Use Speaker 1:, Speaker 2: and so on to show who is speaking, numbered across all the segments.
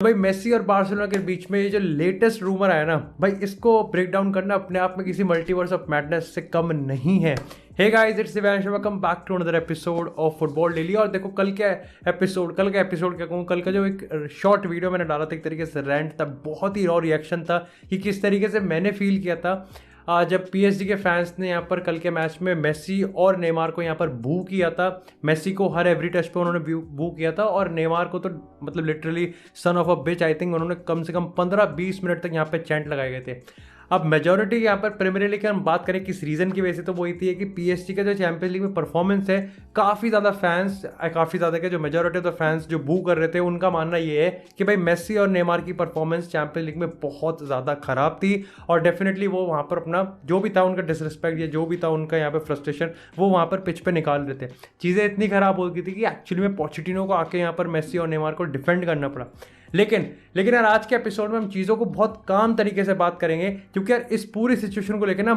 Speaker 1: भाई मेसी और बार्सिलोना के बीच में ये जो लेटेस्ट रूमर आया ना भाई, इसको ब्रेक डाउन करना अपने आप में किसी मल्टीवर्स ऑफ मैडनेस से कम नहीं है। Hey guys, it's Evan, welcome back to another episode of football daily. और देखो कल का एपिसोड क्या कहूँ, कल का जो एक शॉर्ट वीडियो मैंने डाला था, एक तरीके से रैंट था, बहुत ही रॉ रिएक्शन था कि किस तरीके से मैंने फील किया था जब पीएसजी के फैंस ने यहाँ पर कल के मैच में मेसी और नेमार को यहाँ पर बू किया था। मेसी को हर एवरी टच पे उन्होंने बू किया था और नेमार को तो मतलब literally son of a bitch, I think उन्होंने कम से कम 15-20 मिनट तक यहाँ पे चैंट लगाए गए थे। अब मेजोरिटी यहाँ पर प्रीमियर लीग की हम बात करें किस रीज़न की वजह से, तो वो ये थी कि पीएसजी का जो चैंपियंस लीग में परफॉर्मेंस है, काफ़ी ज़्यादा के जो मेजोरिटी ऑफ द फैंस जो बू कर रहे थे, उनका मानना ये है कि भाई मेसी और नेमार की परफॉर्मेंस चैंपियंस लीग में बहुत ज़्यादा खराब थी और डेफिनेटली वो वहाँ पर अपना जो भी था उनका डिसरिस्पेक्ट या जो भी था उनका यहाँ पर फ्रस्ट्रेशन वो वहाँ पर पिच पे निकाल रहे थे। चीज़ें इतनी ख़राब हो गई थी कि एक्चुअली में पोचेटिनो को आके यहाँ पर मेसी और नेमार को डिफेंड करना पड़ा। लेकिन यार आज के एपिसोड में हम चीज़ों को बहुत काम तरीके से बात करेंगे, क्योंकि यार इस पूरी सिचुएशन को लेकर ना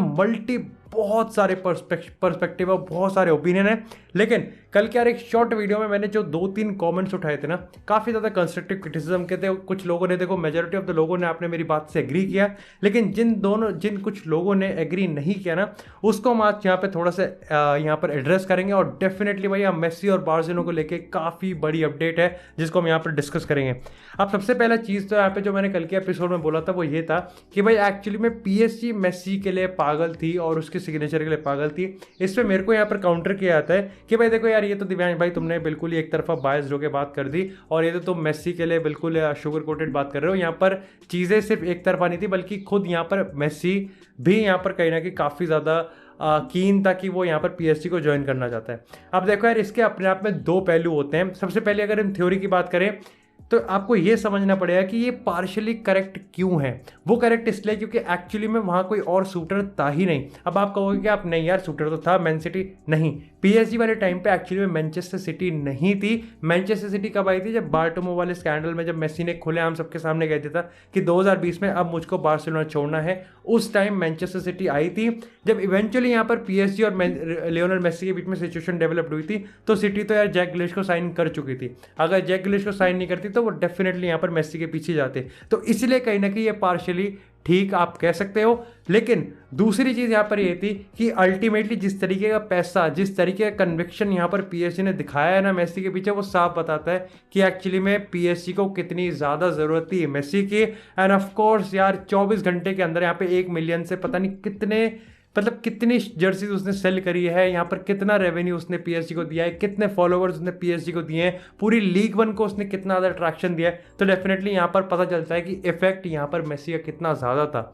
Speaker 1: बहुत सारे पर्सपेक्टिव और बहुत सारे ओपिनियन है। लेकिन कल के यार एक शॉर्ट वीडियो में मैंने जो 2-3 कमेंट्स उठाए थे ना, काफ़ी ज़्यादा कंस्ट्रक्टिव क्रिटिसिज्म के थे। कुछ लोगों ने, देखो मेजोरिटी ऑफ द लोगों ने आपने मेरी बात से एग्री किया, लेकिन जिन कुछ लोगों ने एग्री नहीं किया ना, उसको हम आज यहाँ पे थोड़ा सा यहाँ पर एड्रेस करेंगे। और डेफिनेटली भाई हम मेसी और बार्सिलोना को लेकर काफ़ी बड़ी अपडेट है जिसको हम यहाँ पर डिस्कस करेंगे। अब सबसे पहला चीज़ तो यहाँ पे जो मैंने कल के एपिसोड में बोला था वो ये था कि भाई एक्चुअली में पीएसजी मेसी के लिए पागल थी और उसके सिग्नेचर के लिए पागल थी। इस पे मेरे को यहाँ पर काउंटर किया जाता है कि भाई देखो यार, ये तो दिव्यांश भाई तुमने बिल्कुल ही एक तरफा बायस्ड होकर बात कर दी और ये तो तुम मेसी के लिए बिल्कुल शुगर कोटेड बात कर रहे हो। यहाँ पर चीज़ें सिर्फ एक तरफा नहीं थी, बल्कि खुद यहाँ पर मेसी भी यहाँ पर कहीं ना कहीं काफ़ी ज़्यादा कीन था कि वो यहाँ पर पीएसजी को ज्वाइन करना चाहता है। अब देखो यार, इसके अपने आप में दो पहलू होते हैं। सबसे पहले अगर हम थ्योरी की बात करें तो आपको ये समझना पड़ेगा कि ये पार्शियली करेक्ट क्यों है। वो करेक्ट इसलिए क्योंकि एक्चुअली में वहाँ कोई और शूटर था ही नहीं। अब आप कहोगे कि आप नहीं यार, शूटर तो था मैन सिटी, नहीं, पीएसजी वाले टाइम पे एक्चुअली में मैनचेस्टर सिटी नहीं थी। मैनचेस्टर सिटी कब आई थी? जब बार्टोमो वाले स्कैंडल में जब मेसी ने खुलेआम सबके सामने कह दिया था कि 2020 में अब मुझको बार्सिलोना छोड़ना है, उस टाइम मैनचेस्टर सिटी आई थी। जब इवेंचुअली यहाँ पर पीएसजी और लियोनेल मेसी के बीच में सिचुएशन डेवलप हुई थी तो सिटी तो यार जैक ग्रिलिश को साइन कर चुकी थी। अगर जैक ग्रिलिश को साइन नहीं करती तो वो डेफिनेटली यहाँ पर मेसी के पीछे जाते। तो इसलिए कहीं ना कहीं ये पार्शियली ठीक आप कह सकते हो। लेकिन दूसरी चीज़ यहाँ पर ये थी कि अल्टीमेटली जिस तरीके का पैसा, जिस तरीके का कन्विक्शन यहाँ पर पीएसजी ने दिखाया है ना मेसी के पीछे, वो साफ बताता है कि एक्चुअली में पीएसजी को कितनी ज़्यादा ज़रूरत थी मेसी की। एंड ऑफ कोर्स यार 24 घंटे के अंदर यहाँ पे 1 मिलियन से पता नहीं कितनी जर्सीज उसने सेल करी है, यहाँ पर कितना रेवेन्यू उसने पीएसजी को दिया है, कितने फॉलोअर्स उसने पीएसजी को दिए हैं, पूरी लीग वन को उसने कितना ज़्यादा अट्रैक्शन दिया है। तो डेफिनेटली यहाँ पर पता चलता है कि इफेक्ट यहाँ पर मेसी का कितना ज़्यादा था।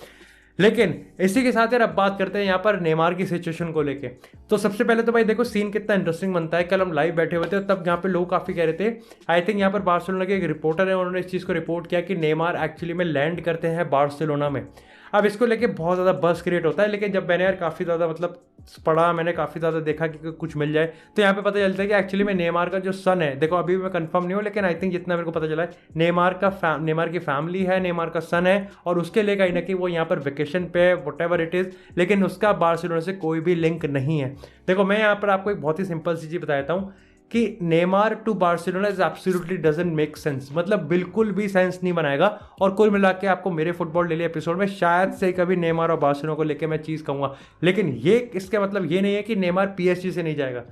Speaker 1: लेकिन इसी के साथ यार अब बात करते हैं यहाँ पर नेमार की सिचुएशन को लेके। तो सबसे पहले तो भाई देखो सीन कितना इंटरेस्टिंग बनता है। कल हम लाइव बैठे हुए थे तब यहाँ पे लोग काफ़ी कह रहे थे, आई थिंक यहाँ पर बार्सिलोना के एक रिपोर्टर है, उन्होंने इस चीज़ को रिपोर्ट किया कि नेमार एक्चुअली में लैंड करते हैं बार्सिलोना में। अब इसको लेके बहुत ज़्यादा बस क्रिएट होता है, लेकिन जब मैंने यार काफ़ी ज़्यादा मतलब पढ़ा, मैंने काफ़ी ज़्यादा देखा कि कुछ मिल जाए, तो यहाँ पे पता चलता है कि एक्चुअली में नेमार का जो सन है, देखो अभी भी मैं कंफर्म नहीं हूँ, लेकिन आई थिंक जितना मेरे को पता चला है नेमार की फैमिली है, नेमार का सन है और उसके लिए कहीं ना कहीं वो यहाँ पर वेकेशन पे व्हाटएवर इट इज़, लेकिन उसका बार्सिलोना से कोई भी लिंक नहीं है। देखो मैं यहाँ पर आपको एक बहुत ही सिंपल सी चीज़ बताता हूँ कि Neymar to Barcelona is absolutely doesn't make sense, मतलब बिल्कुल भी सेंस नहीं बनाएगा। और कुल मिला के आपको मेरे फुटबॉल डेली एपिसोड में शायद से कभी नेमार और बार्सिलोना को लेके मैं चीज़ कहूँगा, लेकिन ये इसका मतलब ये नहीं है कि नेमार पीएसजी से नहीं जाएगा।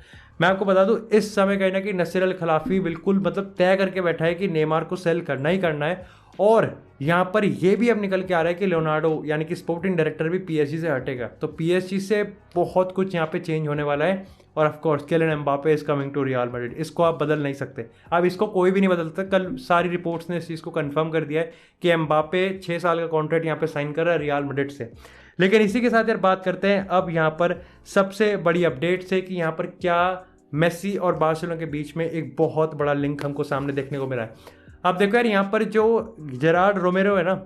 Speaker 1: मैं आपको बता दूं इस समय कहीं ना कहीं नसीर अल खिलाफी बिल्कुल मतलब तय करके बैठा है कि नेमार को सेल करना ही करना है। और यहाँ पर यह भी अब निकल के आ रहा है कि लियोनार्डो यानी कि स्पोर्टिंग डायरेक्टर भी पीएसजी से हटेगा। तो पीएसजी से बहुत कुछ यहाँ पे चेंज होने वाला है। और of course Kylian Mbappe is coming to Real Madrid, इसको आप बदल नहीं सकते। अब इसको कोई भी नहीं बदलता। कल सारी रिपोर्ट्स ने इस चीज़ को कंफर्म कर दिया है कि एम्बापे 6 साल का कॉन्ट्रैक्ट यहाँ पे साइन कर रहा है रियल मैड्रिड से। लेकिन इसी के साथ यार बात करते हैं अब यहाँ पर सबसे बड़ी अपडेट से कि यहाँ पर क्या मेसी और बार्सिलोना के बीच में एक बहुत बड़ा लिंक हमको सामने देखने को मिला है। अब देखो यार, यहाँ पर जो जेरार्ड रोमेरो है ना,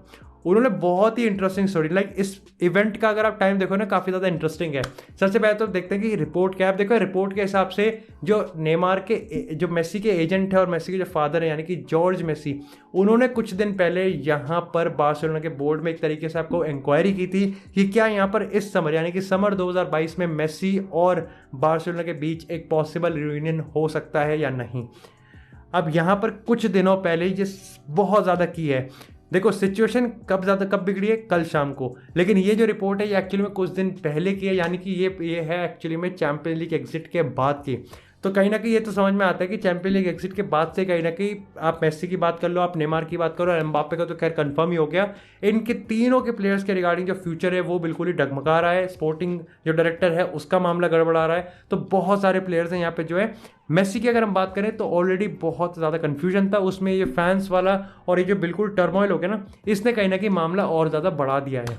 Speaker 1: उन्होंने बहुत ही इंटरेस्टिंग स्टोरी, लाइक इस इवेंट का अगर आप टाइम देखो ना काफ़ी ज़्यादा इंटरेस्टिंग है। सबसे पहले तो देखते हैं कि रिपोर्ट क्या है। आप देखो रिपोर्ट के हिसाब से जो नेमार के जो मेसी के एजेंट है और मेसी के जो फादर है यानी कि जॉर्ज मेसी, उन्होंने कुछ दिन पहले यहाँ पर बार्सिलोना के बोर्ड में एक तरीके से आपको इंक्वायरी की थी कि क्या यहाँ पर इस समर यानी कि समर 2022 में मेसी और बार्सिलोना के बीच एक पॉसिबल रियूनियन हो सकता है या नहीं। अब यहाँ पर कुछ दिनों पहले ही जिस बहुत ज़्यादा की है, देखो सिचुएशन कब बिगड़ी है, कल शाम को, लेकिन ये जो रिपोर्ट है ये एक्चुअली में कुछ दिन पहले की है, यानी कि ये है एक्चुअली में चैंपियन लीग एग्जिट के बाद की। तो कहीं ना कहीं ये तो समझ में आता है कि चैंपियन लीग एग्जिट के बाद से कहीं ना कहीं आप मेसी की बात कर लो, आप नेमार की बात करो, और एम्बाप्पे का तो खैर कंफर्म ही हो गया, इनके तीनों के प्लेयर्स के रिगार्डिंग जो फ्यूचर है वो बिल्कुल ही डगमगा रहा है। स्पोर्टिंग जो डायरेक्टर है उसका मामला गड़बड़ा रहा है, तो बहुत सारे प्लेयर्स हैं यहाँ पे जो है। मेसी की अगर हम बात करें तो ऑलरेडी बहुत ज़्यादा कन्फ्यूजन था, उसमें ये फैंस वाला और ये जो बिल्कुल टर्मोइल हो गया ना, इसने कहीं ना कहीं मामला और ज़्यादा बढ़ा दिया है।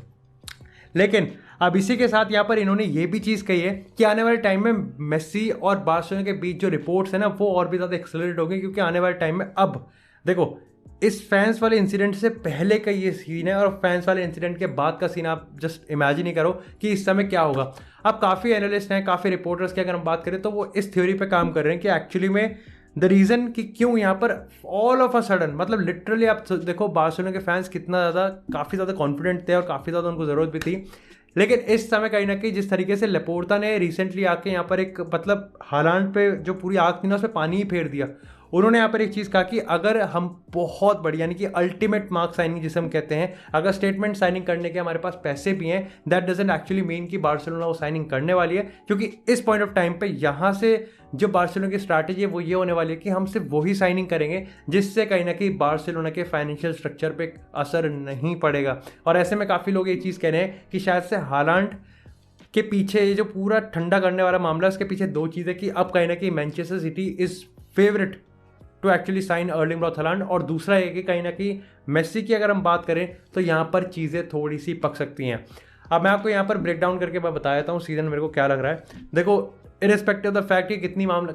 Speaker 1: लेकिन अब इसी के साथ यहाँ पर इन्होंने ये भी चीज़ कही है कि आने वाले टाइम में मेसी और बार्सिलोना के बीच जो रिपोर्ट्स है ना वो और भी ज़्यादा एक्सेलरेट होंगे, क्योंकि आने वाले टाइम में अब देखो इस फैंस वाले इंसिडेंट से पहले का ये सीन है और फैंस वाले इंसिडेंट के बाद का सीन आप जस्ट इमेजिन ही करो कि इस समय क्या होगा। अब काफ़ी एनालिस्ट हैं, काफ़ी रिपोर्टर्स की अगर हम बात करें तो वो इस थ्योरी पे काम कर रहे हैं कि एक्चुअली में द रीज़न कि क्यों यहाँ पर ऑल ऑफ अ सडन, मतलब लिटरली आप देखो बार्सिलोना के फैंस कितना ज़्यादा काफ़ी ज़्यादा कॉन्फिडेंट थे और काफ़ी ज़्यादा उनको ज़रूरत भी थी, लेकिन इस समय कहीं ना कहीं जिस तरीके से लेपोर्ता ने रिसेंटली आके यहाँ पर एक मतलब हालांड पे जो पूरी आग थी ना उस पर पानी ही फेर दिया। उन्होंने यहाँ पर एक चीज़ कहा कि अगर हम बहुत बड़ी यानी कि अल्टीमेट मार्क साइनिंग जिसे हम कहते हैं, अगर स्टेटमेंट साइनिंग करने के हमारे पास पैसे भी हैं, दैट डजंट एक्चुअली मीन कि बार्सिलोना वो साइनिंग करने वाली है, क्योंकि इस पॉइंट ऑफ टाइम पे यहाँ से जो बार्सिलोना की स्ट्रैटेजी है वो ये होने वाली है कि हम सिर्फ वही साइनिंग करेंगे जिससे कहीं ना कहीं बार्सिलोना के फाइनेंशियल स्ट्रक्चर पे असर नहीं पड़ेगा। और ऐसे में काफ़ी लोग ये चीज़ कह रहे हैं कि शायद से हालांड के पीछे ये जो पूरा ठंडा करने वाला मामला है उसके पीछे दो चीज़ें कि अब कहीं ना कहीं Manchester City is favourite to actually sign Erling Braut Haaland, और दूसरा है कि कहीं ना कहीं मेसी की अगर हम बात करें तो यहाँ पर चीज़ें थोड़ी सी पक सकती हैं। अब मैं आपको यहाँ पर ब्रेक डाउन करके मैं बता देता हूँ सीजन मेरे को क्या लग रहा है। देखो इरिस्पेक्टिव ऑफ द फैक्ट कि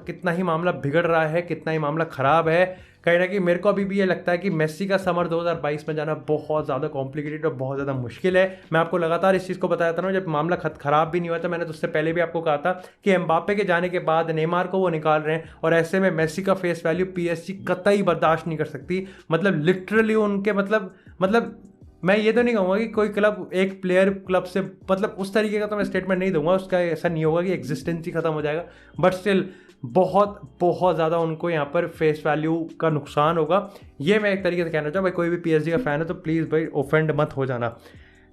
Speaker 1: कितना ही मामला बिगड़ रहा है, कितना ही मामला ख़राब है, कहीं ना कहीं मेरे को अभी भी ये लगता है कि मेसी का समर 2022 में जाना बहुत ज़्यादा कॉम्प्लिकेटेड और बहुत ज़्यादा मुश्किल है। मैं आपको लगातार इस चीज़ को बताया था ना, जब मामला ख़राब भी नहीं हुआ था मैंने तो उससे पहले भी आपको कहा था कि एम्बाप्पे के जाने के बाद नेमार को वो निकाल रहे हैं, और ऐसे में मेसी का फेस वैल्यू पीएसजी कतई बर्दाश्त नहीं कर सकती। मतलब लिटरली उनके मतलब मैं ये तो नहीं कहूँगा कि कोई क्लब एक प्लेयर क्लब से मतलब उस तरीके का तो मैं स्टेटमेंट नहीं दूंगा, उसका ऐसा नहीं होगा कि एग्जिस्टेंस ही खत्म हो जाएगा, बट स्टिल बहुत बहुत ज़्यादा उनको यहाँ पर फेस वैल्यू का नुकसान होगा। ये मैं एक तरीके से कहना चाहूँ, भाई कोई भी पीएसजी का फ़ैन है तो प्लीज़ भाई ऑफेंड मत हो जाना।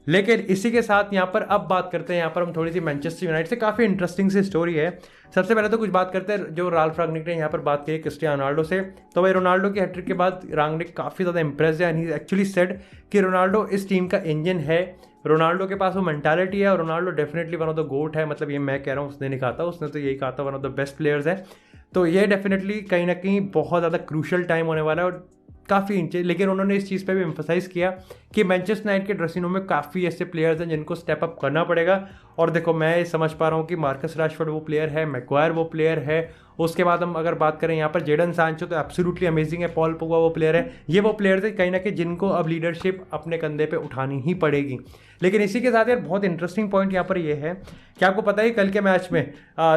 Speaker 1: लेकिन इसी के साथ यहाँ पर अब बात करते हैं, यहाँ पर हम थोड़ी सी मैनचेस्टर यूनाइटेड से काफ़ी इंटरेस्टिंग सी स्टोरी है। सबसे पहले तो कुछ बात करते हैं जो राल्फ रांगनिक ने यहाँ पर बात की क्रिस्टियानो रोनाल्डो से। तो भाई रोनाल्डो की हैट्रिक के बाद रांगनिक काफ़ी ज़्यादा इंप्रेस है, एंड ही एक्चुअली सेड कि रोनाल्डो इस टीम का इंजन है, रोनाल्डो के पास वो मेंटालिटी है और Ronaldo definitely one of the GOAT है। मतलब ये मैं कह रहा हूँ, उसने नहीं कहा था, उसने तो यही कहा था one of the best players है। तो ये डेफिनेटली कहीं ना कहीं बहुत ज़्यादा क्रूशल टाइम होने वाला है और काफ़ी इंचे। लेकिन उन्होंने इस चीज़ पे भी एम्फसाइज़ किया कि मैनचेस्टर यूनाइटेड के ड्रेसिंग रूम में काफ़ी ऐसे प्लेयर्स हैं जिनको स्टेप अप करना पड़ेगा। और देखो मैं समझ पा रहा हूँ कि मार्कस राशफोर्ड वो प्लेयर है, मैग्वायर वो प्लेयर है, उसके बाद हम अगर बात करें यहाँ पर जेडन सांचो तो एब्सोल्युटली अमेजिंग है, पॉल पोग्बा वो प्लेयर है, ये वो प्लेयर्स है कहीं ना कहीं जिनको अब लीडरशिप अपने कंधे पे उठानी ही पड़ेगी। लेकिन इसी के साथ यार बहुत इंटरेस्टिंग पॉइंट यहाँ पर ये है कि आपको पता है कल के मैच में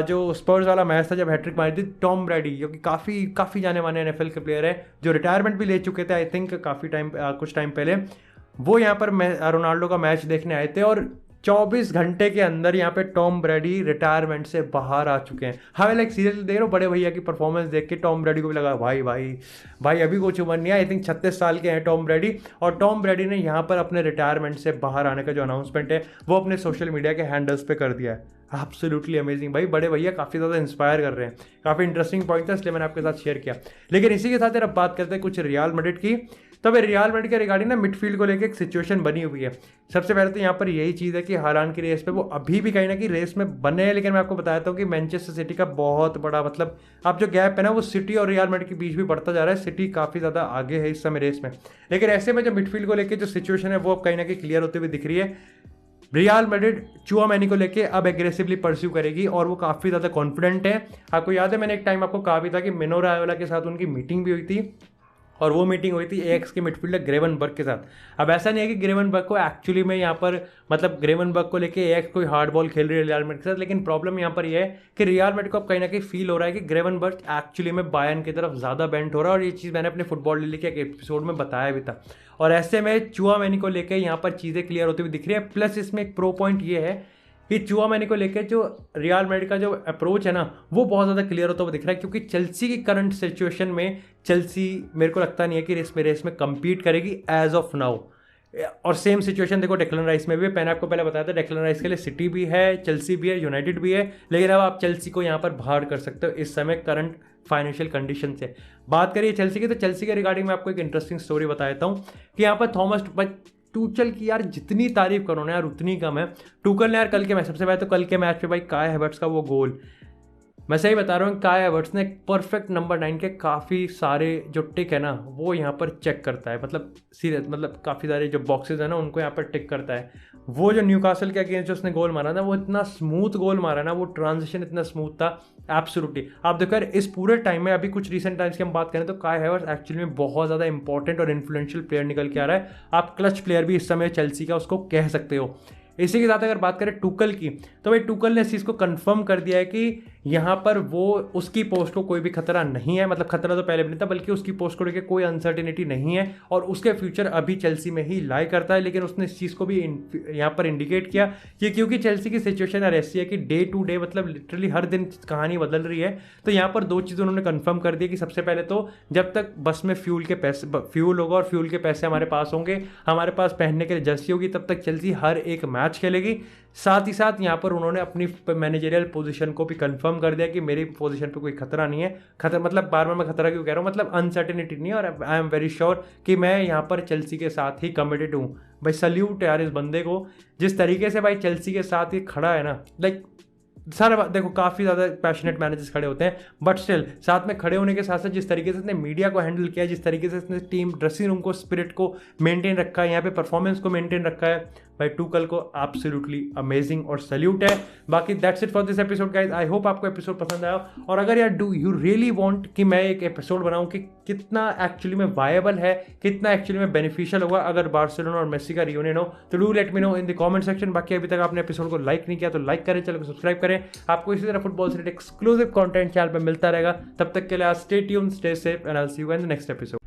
Speaker 1: जो स्पर्स वाला मैच था जब हैट्रिक मारी थी टॉम ब्रैडी, जो कि काफ़ी जाने माने एनएफएल के प्लेयर है, जो रिटायरमेंट भी ले चुके थे आई थिंक कुछ टाइम पहले, वो यहाँ पर रोनाल्डो का मैच देखने आए थे और 24 घंटे के अंदर यहाँ पे टॉम ब्रैडी रिटायरमेंट से बाहर आ चुके हैं। हाँ मैं लाइक सीरियसली देख रहा हूँ, बड़े भैया की परफॉर्मेंस देख के टॉम ब्रैडी को भी लगा भाई अभी कुछ उम्र नहीं है, आई थिंक 36 साल के हैं टॉम ब्रैडी, और टॉम ब्रैडी ने यहाँ पर अपने रिटायरमेंट से बाहर आने का जो अनाउंसमेंट है वो अपने सोशल मीडिया के हैंडल्स पे कर दिया है। एब्सोल्युटली अमेजिंग भाई, बड़े भैया काफ़ी ज़्यादा इंस्पायर कर रहे हैं, काफ़ी इंटरेस्टिंग पॉइंट था इसलिए मैंने आपके साथ शेयर किया। लेकिन इसी के साथ यार अब बात करते हैं कुछ रियल मैड्रिड की। तो भाई रियल मैड्रिड के रिगार्डिंग ना मिडफील्ड को लेकर एक सिचुएशन बनी हुई है। सबसे पहले तो यहाँ पर यही चीज़ है कि हालांड की रेस पे वो अभी भी कहीं ना कहीं रेस में बने हैं, लेकिन मैं आपको बताता हूँ कि मैनचेस्टर सिटी का बहुत बड़ा मतलब अब जो गैप है ना वो सिटी और रियल मैड्रिड के बीच भी बढ़ता जा रहा है। सिटी काफ़ी ज़्यादा आगे है इस समय रेस में, लेकिन ऐसे में जो मिडफील्ड को लेकर जो सिचुएशन है वो अब कहीं ना कहीं क्लियर होती हुई दिख रही है। रियल मैड्रिड चुआमेनी को लेके अब एग्रेसिवली परस्यू करेगी और वो काफ़ी ज़्यादा कॉन्फिडेंट है। आपको याद है मैंने एक टाइम आपको कहा भी था कि मिनो रायोला के साथ उनकी मीटिंग भी हुई थी और वो मीटिंग हुई थी एएक्स के मिडफील्डर ग्रेवनबर्ग के साथ। अब ऐसा नहीं है कि ग्रेवनबर्ग को एक्चुअली में यहाँ पर मतलब ग्रेवनबर्ग को लेके एएक्स कोई हार्ड बॉल खेल रही है रियल मैड्रिड के साथ, लेकिन प्रॉब्लम यहाँ पर ये है कि रियल मैड्रिड को अब कहीं ना कहीं फील हो रहा है कि ग्रेवनबर्ग एक्चुअली में बायर्न की तरफ ज़्यादा बेंट हो रहा है, और ये चीज़ मैंने अपने फुटबॉल डेली के एक एपिसोड में बताया भी था। और ऐसे में चुआमेनी को लेकर यहाँ पर चीज़ें क्लियर होती हुई दिख रही है। प्लस इसमें एक प्रो पॉइंट ये है कि चुआमेनी को लेकर जो रियल मैड्रिड का जो अप्रोच है ना वो बहुत ज़्यादा क्लियर होता हुआ दिख रहा है, क्योंकि चेल्सी की करंट सिचुएशन में चेल्सी मेरे को लगता नहीं है कि रेस में कम्पीट करेगी एज ऑफ नाउ। और सेम सिचुएशन देखो डेक्लन राइस में भी, मैंने आपको पहले बताया था डेक्लन राइस के लिए सिटी भी है, चेल्सी भी है, यूनाइटेड भी है, लेकिन अब आप चेल्सी को यहाँ पर बाहर कर सकते हो इस समय करंट फाइनेंशियल कंडीशन से। बात करिए चेल्सी की, तो चेल्सी के रिगार्डिंग मैं आपको एक इंटरेस्टिंग स्टोरी बता देता हूँ कि यहाँ पर थॉमस टूचल की यार जितनी तारीफ करो ना यार उतनी कम है। टूकल ने यार कल के मैच, सबसे पहले तो कल के मैच पे भाई काय हैवर्ट्स का वो गोल, मैं सही बता रहा हूँ, काय हैवर्ट्स ने परफेक्ट नंबर 9 के काफ़ी सारे जो टिक है ना वो यहाँ पर चेक करता है, मतलब सीरियस, मतलब काफ़ी सारे जो बॉक्सेस है ना उनको यहाँ पर टिक करता है। वो जो न्यूकासल के अगेंस्ट जो उसने गोल मारा ना वो इतना स्मूथ गोल मारा ना, वो ट्रांजिशन इतना स्मूथ था एब्सोल्युटली। आप देखो यार इस पूरे टाइम में, अभी कुछ रिसेंट टाइम्स की हम बात करें तो काय हैवर्ट्स एक्चुअली में बहुत ज़्यादा इंपॉर्टेंट और इन्फ्लुएंशियल प्लेयर निकल के आ रहा है। आप क्लच प्लेयर भी इस समय चेल्सी का उसको कह सकते हो। इसी के साथ अगर बात करें टूकल की, तो भाई टूकल ने इस चीज़ को कंफर्म कर दिया है कि यहाँ पर वो उसकी पोस्ट को कोई भी खतरा नहीं है, मतलब खतरा तो पहले भी नहीं था, बल्कि उसकी पोस्ट को लेकर कोई अनसर्टिनिटी नहीं है और उसके फ्यूचर अभी चेल्सी में ही लाई करता है। लेकिन उसने इस चीज़ को भी यहाँ पर इंडिकेट किया कि क्योंकि चेल्सी की सिचुएशन ऐसी है कि डे टू डे मतलब लिटरली हर दिन कहानी बदल रही है, तो यहाँ पर दो चीज़ उन्होंने कंफर्म कर दी कि सबसे पहले तो जब तक बस में फ्यूल होगा और फ्यूल के पैसे हमारे पास होंगे, हमारे पास पहनने के लिए जर्सी होगी, तब तक चेल्सी हर एक मैच खेलेगी। साथ ही साथ यहाँ पर उन्होंने अपनी मैनेजरियल पोजीशन को भी कंफर्म कर दिया कि मेरी पोजीशन पे कोई खतरा नहीं है। खतरा मतलब बार बार मैं खतरा क्यों कह रहा हूँ, मतलब अनसर्टेनिटी नहीं है, और आई एम वेरी श्योर कि मैं यहाँ पर चेल्सी के साथ ही कमिटेड हूँ। भाई सल्यूट यार इस बंदे को, जिस तरीके से भाई चेल्सी के साथ ये खड़ा है ना, लाइक सारा देखो काफ़ी ज़्यादा पैशनेट मैनेजर्स खड़े होते हैं, बट स्टिल साथ में खड़े होने के साथ साथ जिस तरीके से इसने मीडिया को हैंडल किया, जिस तरीके से इसने टीम ड्रेसिंग रूम को स्पिरिट को मेंटेन रखा है, यहाँ पे परफॉर्मेंस को मेंटेन रखा है, भाई टूकल को एब्सोल्युटली अमेजिंग और सल्यूट है। बाकी that's it for this episode guys, I hope आपको एपिसोड पसंद आया। और अगर यार डू यू रियली वांट कि मैं एक एपिसोड बनाऊं कि कितना एक्चुअली में वायबल है, कितना एक्चुअली में बेनिफिशियल होगा अगर बार्सिलोना और मेसी का रियूनियन हो, तो do let me know in the comment section. बाकी अभी तक आपने एपिसोड को लाइक नहीं किया तो लाइक करें, चैनल को सब्सक्राइब करें, आपको इसी तरह फुटबॉल से एक्सक्लूसिव कंटेंट चैनल पर मिलता रहेगा। तब तक के लिए stay tuned, stay safe and I will see you in the next episode.